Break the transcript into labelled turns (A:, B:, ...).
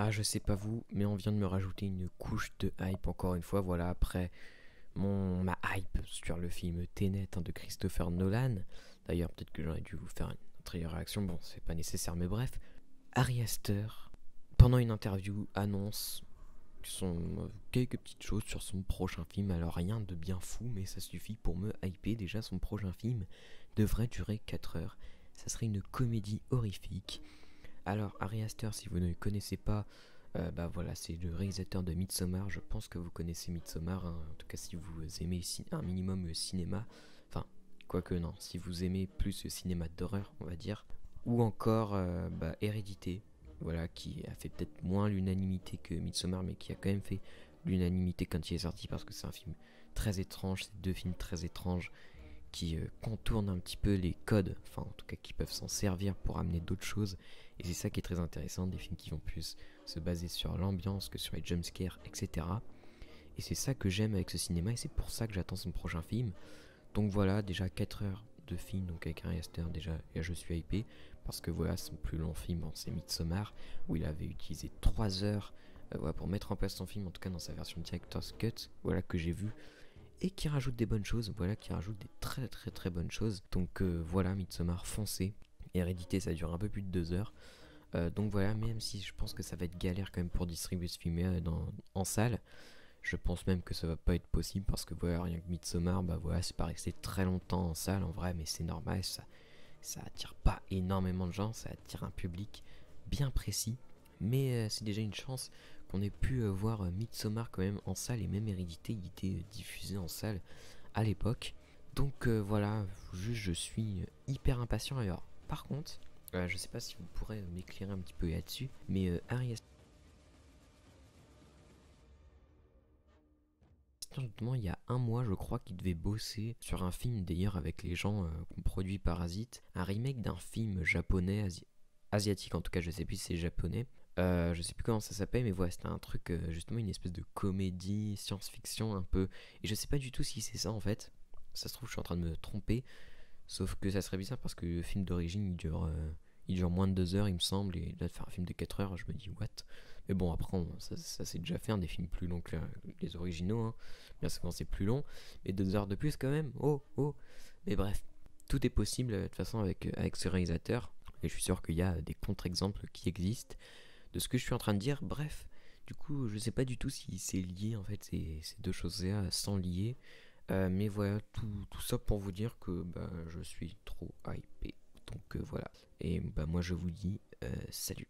A: Ah, je sais pas vous, mais on vient de me rajouter une couche de hype encore une fois. Voilà, après ma hype sur le film Tenet de Christopher Nolan. D'ailleurs, peut-être que j'aurais dû vous faire une autre réaction. Bon, c'est pas nécessaire, mais bref. Ari Aster, pendant une interview, annonce quelques petites choses sur son prochain film. Alors, rien de bien fou, mais ça suffit pour me hyper. Déjà, son prochain film devrait durer 4 heures. Ça serait une comédie horrifique. Alors, Ari Aster, si vous ne le connaissez pas, bah voilà, c'est le réalisateur de Midsommar. Je pense que vous connaissez Midsommar, hein. En tout cas, si vous aimez un minimum le cinéma, enfin, quoique non, si vous aimez plus le cinéma d'horreur, on va dire, ou encore Hérédité, voilà, qui a fait peut-être moins l'unanimité que Midsommar, mais qui a quand même fait l'unanimité quand il est sorti, parce que c'est un film très étrange, c'est deux films très étranges qui contournent un petit peu les codes, enfin en tout cas qui peuvent s'en servir pour amener d'autres choses. Et c'est ça qui est très intéressant, des films qui vont plus se baser sur l'ambiance que sur les jumpscares, etc. Et c'est ça que j'aime avec ce cinéma et c'est pour ça que j'attends son prochain film. Donc voilà, déjà 4 heures de film, donc avec un Aster, déjà je suis hypé, parce que voilà, son plus long film, bon, c'est Midsommar, où il avait utilisé 3 heures voilà, pour mettre en place son film, en tout cas dans sa version Director's Cut, voilà que j'ai vu, et qui rajoute des bonnes choses, voilà, qui rajoute des très très très bonnes choses. Donc voilà, Midsommar, foncé. Hérédité, ça dure un peu plus de 2 heures. Donc voilà, même si je pense que ça va être galère quand même pour distribuer ce film en salle, je pense même que ça va pas être possible parce que voilà, rien que Midsommar, bah voilà, c'est pas resté très longtemps en salle en vrai, mais c'est normal, ça attire pas énormément de gens, ça attire un public bien précis, mais c'est déjà une chance qu'on ait pu voir Midsommar quand même en salle, et même Hérédité, il était diffusé en salle à l'époque. Donc voilà, juste je suis hyper impatient. Alors, par contre, je sais pas si vous pourrez m'éclairer un petit peu là-dessus, mais Ari Aster, justement, il y a un mois, je crois qu'il devait bosser sur un film d'ailleurs avec les gens qu'on produit Parasite, un remake d'un film japonais, asiatique en tout cas, je sais plus si c'est japonais. Je sais plus comment ça s'appelle, mais voilà, c'était un truc, justement, une espèce de comédie, science-fiction un peu. Et je sais pas du tout si c'est ça en fait. Ça se trouve, je suis en train de me tromper. Sauf que ça serait bizarre parce que le film d'origine il dure moins de 2 heures, il me semble. Et là, de faire un film de 4 heures, je me dis what. Mais bon, après, ça s'est déjà fait, des films plus longs que les originaux, hein. Bien souvent, c'est plus long. Mais 2 heures de plus quand même. Oh, oh. Mais bref, tout est possible de toute façon avec ce réalisateur. Et je suis sûr qu'il y a des contre-exemples qui existent de ce que je suis en train de dire. Bref, du coup, je sais pas du tout si c'est lié en fait, ces deux choses-là sans lier. Mais voilà, tout ça pour vous dire que bah, je suis trop hypé. Donc voilà. Et bah, moi je vous dis salut.